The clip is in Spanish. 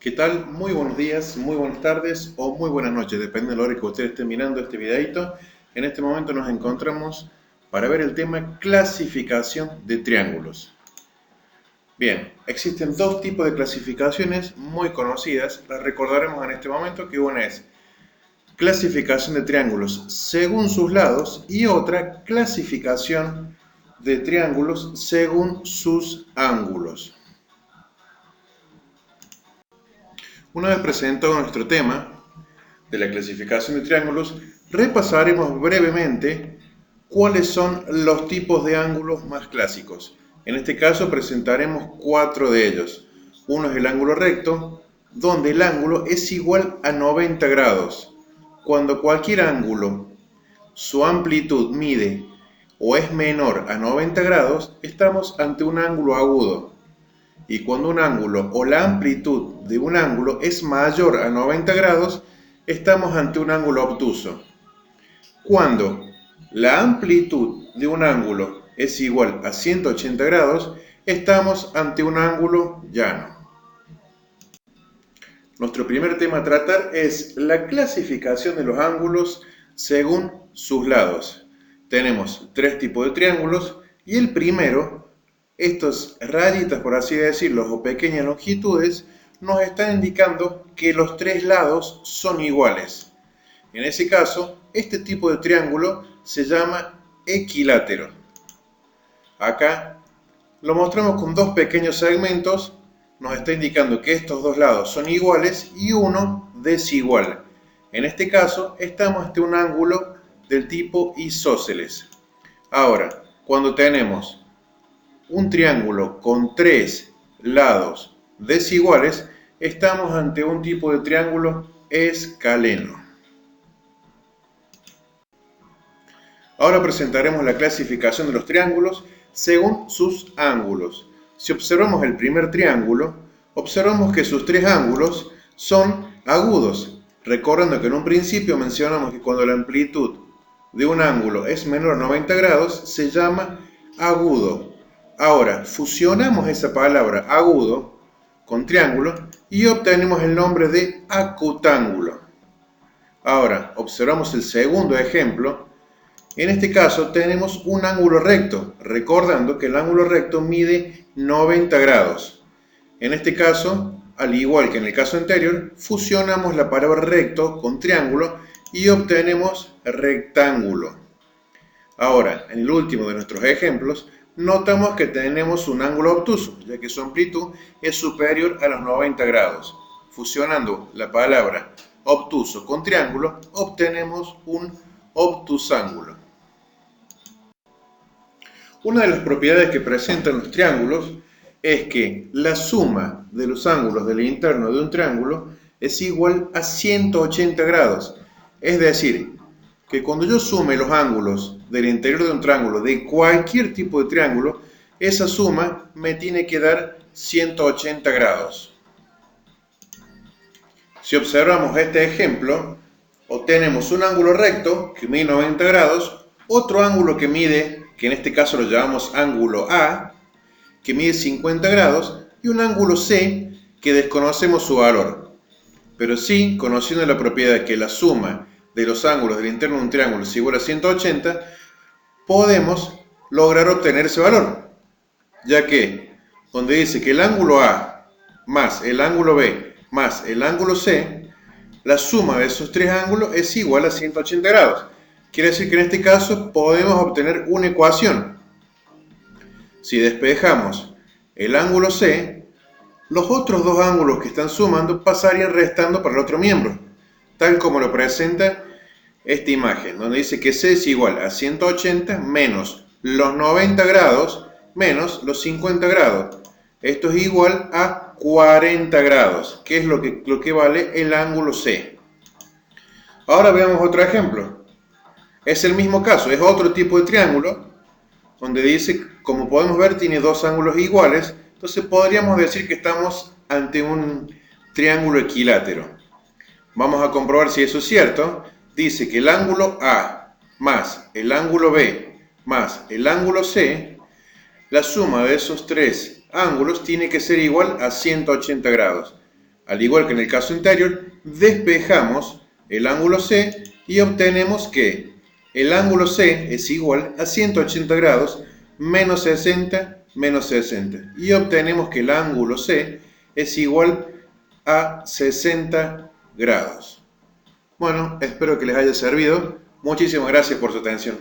¿Qué tal? Muy buenos días, muy buenas tardes o muy buenas noches, depende de la hora que ustedes estén mirando este videito. En este momento nos encontramos para ver el tema clasificación de triángulos. Bien, existen dos tipos de clasificaciones muy conocidas, las recordaremos en este momento, que una es clasificación de triángulos según sus lados y otra clasificación de triángulos según sus ángulos. Una vez presentado nuestro tema de la clasificación de triángulos, repasaremos brevemente cuáles son los tipos de ángulos más clásicos. En este caso presentaremos 4 de ellos. Uno es el ángulo recto, donde el ángulo es igual a 90 grados. Cuando cualquier ángulo, su amplitud mide o es menor a 90 grados, estamos ante un ángulo agudo. Y cuando un ángulo o la amplitud de un ángulo es mayor a 90 grados, estamos ante un ángulo obtuso. Cuando la amplitud de un ángulo es igual a 180 grados, estamos ante un ángulo llano. Nuestro primer tema a tratar es la clasificación de los ángulos según sus lados. Tenemos 3 tipos de triángulos y el primero, estas rayitas por así decirlo o pequeñas longitudes, nos están indicando que los 3 lados son iguales. En ese caso, este tipo de triángulo se llama equilátero. Acá lo mostramos con 2 pequeños segmentos, nos está indicando que estos 2 lados son iguales y uno desigual. En este caso, estamos ante un ángulo del tipo isósceles. Ahora, cuando tenemos un triángulo con 3 lados desiguales, estamos ante un tipo de triángulo escaleno. Ahora presentaremos la clasificación de los triángulos según sus ángulos. Si observamos el primer triángulo, observamos que sus 3 ángulos son agudos. Recordando que en un principio mencionamos que cuando la amplitud de un ángulo es menor a 90 grados, se llama agudo. Ahora, fusionamos esa palabra agudo con triángulo y obtenemos el nombre de acutángulo. Ahora, observamos el segundo ejemplo. En este caso tenemos un ángulo recto, recordando que el ángulo recto mide 90 grados. En este caso, al igual que en el caso anterior, fusionamos la palabra recto con triángulo y obtenemos rectángulo. Ahora, en el último de nuestros ejemplos, notamos que tenemos un ángulo obtuso, ya que su amplitud es superior a los 90 grados. Fusionando la palabra obtuso con triángulo, obtenemos un obtusángulo. Una de las propiedades que presentan los triángulos es que la suma de los ángulos del interno de un triángulo es igual a 180 grados. Es decir, que cuando yo sume los ángulos del interior de un triángulo, de cualquier tipo de triángulo, esa suma me tiene que dar 180 grados. Si observamos este ejemplo, obtenemos un ángulo recto que mide 90 grados, otro ángulo que en este caso lo llamamos ángulo A, que mide 50 grados, y un ángulo C, que desconocemos su valor. Pero sí, conociendo la propiedad que la suma de los ángulos del interno de un triángulo es igual a 180, podemos lograr obtener ese valor, ya que donde dice que el ángulo A más el ángulo B más el ángulo C, la suma de esos 3 ángulos es igual a 180 grados. Quiere decir que en este caso podemos obtener una ecuación. Si despejamos el ángulo C, los otros 2 ángulos que están sumando pasarían restando para el otro miembro, tal como lo presenta esta imagen, donde dice que C es igual a 180 menos los 90 grados menos los 50 grados. Esto es igual a 40 grados, que es lo que vale el ángulo C. Ahora veamos otro ejemplo. Es el mismo caso, es otro tipo de triángulo, donde dice, como podemos ver, tiene 2 ángulos iguales. Entonces podríamos decir que estamos ante un triángulo equilátero. Vamos a comprobar si eso es cierto. Dice que el ángulo A más el ángulo B más el ángulo C, la suma de esos 3 ángulos tiene que ser igual a 180 grados. al igual que en el caso anterior, despejamos el ángulo C y obtenemos que el ángulo C es igual a 180 grados menos 60 menos 60. Y obtenemos que el ángulo C es igual a 60 grados. Bueno, espero que les haya servido. Muchísimas gracias por su atención.